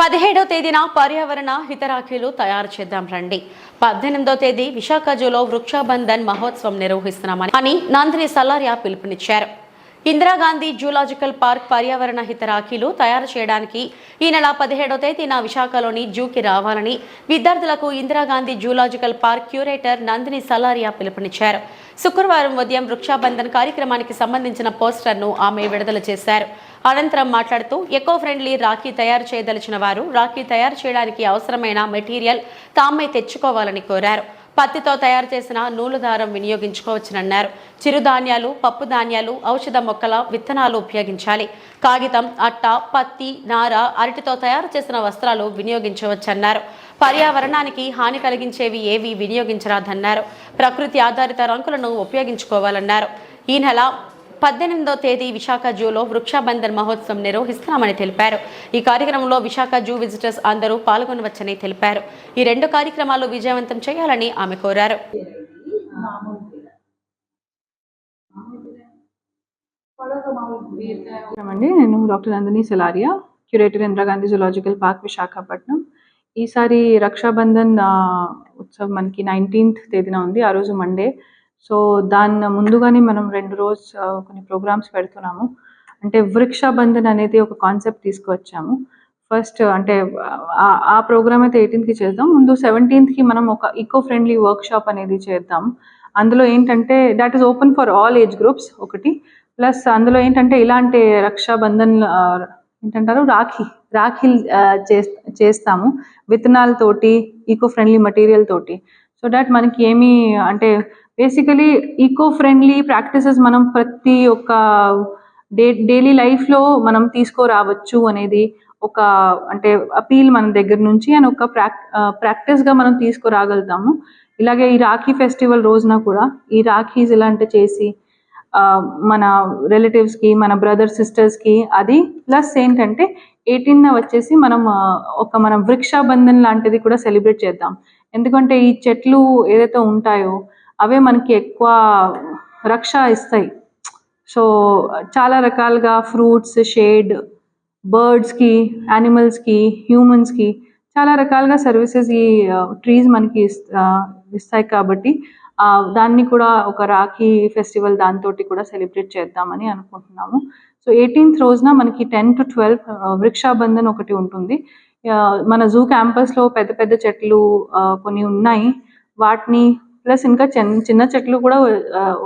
17వ తేదీన పర్యావరణ హితరాఖీలు తయారు చేద్దాం రండి. 18వ తేదీ విశాఖ జూలో వృక్షబంధన్ మహోత్సవం నిర్వహిస్తున్నామని నందిని సలారియా పిలుపునిచ్చారు. ఇందిరాగాంధీ జూలాజికల్ పార్క్ పర్యావరణ హితరాఖీలు తయారు చేయడానికి ఈ నెల 17వ తేదీన విశాఖలోని జూకి రావాలని విద్యార్థులకు Indira Gandhi zoological park curator Nandini Salaria పిలుపునిచ్చారు. శుక్రవారం ఉదయం వృక్షబంధన్ కార్యక్రమానికి సంబంధించిన పోస్టర్ను ఆమె విడుదల చేశారు. అనంతరం మాట్లాడుతూ ఎకో ఫ్రెండ్లీ రాఖీ తయారు చేయదలిచిన వారు రాఖీ తయారు చేయడానికి అవసరమైన మెటీరియల్ తామే తెచ్చుకోవాలని కోరారు. పత్తితో తయారు చేసిన నూలు దారం వినియోగించుకోవచ్చునన్నారు. చిరుధాన్యాలు, పప్పు ధాన్యాలు, ఔషధ మొక్కల విత్తనాలు ఉపయోగించాలి. కాగితం, అట్ట, పత్తి, నార, అరటితో తయారు చేసిన వస్త్రాలు వినియోగించవచ్చన్నారు. పర్యావరణానికి హాని కలిగించేవి ఏవి వినియోగించరాదన్నారు. ప్రకృతి ఆధారిత రంగులను ఉపయోగించుకోవాలన్నారు. ఈ నెల 18వ తేదీ విశాఖ జూలో వృక్షబంధన్ మహోత్సవం నిర్వహిస్తున్నామని తెలిపారు. ఈ కార్యక్రమంలో విశాఖ జూ విజిటర్స్ అందరూ పాల్గొనవచ్చని తెలిపారు. ఈ రెండు కార్యక్రమాలు విజయవంతం చేయాలని ఆమె కోరారు. నేను doctor Nandini Salaria, curator Indira Gandhi zoological park Visakhapatnam. ఈసారి రక్షాబంధన్ ఉత్సవం మనకి 19th తేదీన ఉంది. ఆ రోజు మండే. సో దాని ముందుగానే మనం 2 రోజు కొన్ని ప్రోగ్రామ్స్ పెడుతున్నాము. అంటే వృక్షబంధన్ అనేది ఒక కాన్సెప్ట్ తీసుకువచ్చాము. ఫస్ట్ అంటే ఆ ప్రోగ్రామ్ అయితే 18th చేద్దాం. ముందు 17th మనం ఒక ఈకో ఫ్రెండ్లీ వర్క్షాప్ అనేది చేద్దాం. అందులో ఏంటంటే that is open for all age groups ఒకటి. ప్లస్ అందులో ఏంటంటే ఇలాంటి రక్షాబంధన్ ఏంటంటారు రాఖీలు చేస్తాము విత్తనాలతోటి, ఈకో ఫ్రెండ్లీ మెటీరియల్ తోటి. సో దట్ మనకి ఏమి అంటే బేసికలీ ఈకో ఫ్రెండ్లీ ప్రాక్టీసెస్ మనం ప్రతి ఒక్క డైలీ లైఫ్లో మనం తీసుకురావచ్చు అనేది ఒక అంటే అపీల్ మన దగ్గర నుంచి అండ్ ఒక ప్రాక్టీస్గా మనం తీసుకురాగలుగుతాము. ఇలాగే ఈ రాఖీ ఫెస్టివల్ రోజున కూడా ఈ రాఖీస్ ఇలాంటి చేసి మన రిలేటివ్స్కి, మన బ్రదర్ సిస్టర్స్కి అది ప్లస్ ఏంటంటే 18న వచ్చేసి మనం వృక్షబంధన్ లాంటిది కూడా సెలబ్రేట్ చేద్దాం. ఎందుకంటే ఈ చెట్లు ఏదైతే ఉంటాయో అవే మనకి ఎక్కువ రక్ష ఇస్తాయి. సో చాలా రకాలుగా ఫ్రూట్స్, షేడ్, బర్డ్స్కి, యానిమల్స్కి, హ్యూమన్స్కి చాలా రకాలుగా సర్వీసెస్ ఈ ట్రీస్ మనకి ఇస్తాయి. కాబట్టి దాన్ని కూడా ఒక రాఖీ ఫెస్టివల్ దాంతో కూడా సెలబ్రేట్ చేద్దామని అనుకుంటున్నాము. సో 18th రోజున మనకి 10 to 12 వృక్షబంధన్ ఒకటి ఉంటుంది. మన జూ క్యాంపస్లో పెద్ద పెద్ద చెట్లు కొన్ని ఉన్నాయి. వాటిని ప్లస్ ఇంకా చిన్న చెట్లు కూడా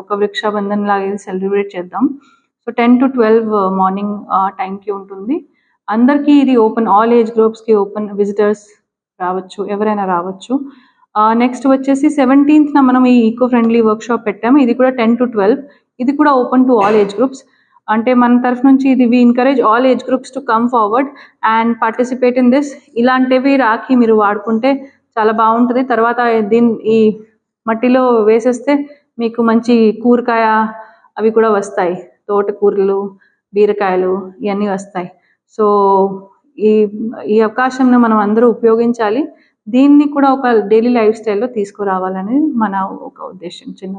ఒక వృక్షబంధన్ లాగా సెలబ్రేట్ చేద్దాం. సో 10 to 12 మార్నింగ్ టైంకి ఉంటుంది. అందరికీ ఇది ఓపెన్, ఆల్ ఏజ్ గ్రూప్స్కి ఓపెన్, విజిటర్స్ రావచ్చు, ఎవరైనా రావచ్చు. నెక్స్ట్ వచ్చేసి 17th మనం ఈ ఈకో ఫ్రెండ్లీ వర్క్షాప్ పెట్టాము. ఇది కూడా 10 to 12. ఇది కూడా open to all age groups. అంటే మన తరఫు నుంచి ఇది we encourage all age groups to come forward and participate in this. ఇలాంటివి రాఖీ మీరు వాడుకుంటే చాలా బాగుంటుంది. తర్వాత ఈ మట్టిలో వేసేస్తే మీకు మంచి కూరకాయ అవి కూడా వస్తాయి. తోటకూరలు, బీరకాయలు ఇవన్నీ వస్తాయి. సో ఈ అవకాశంను మనం అందరూ ఉపయోగించాలి. దీన్ని కూడా ఒక డైలీ లైఫ్ స్టైల్లో తీసుకురావాలనేది మన ఒక ఉద్దేశం. చిన్న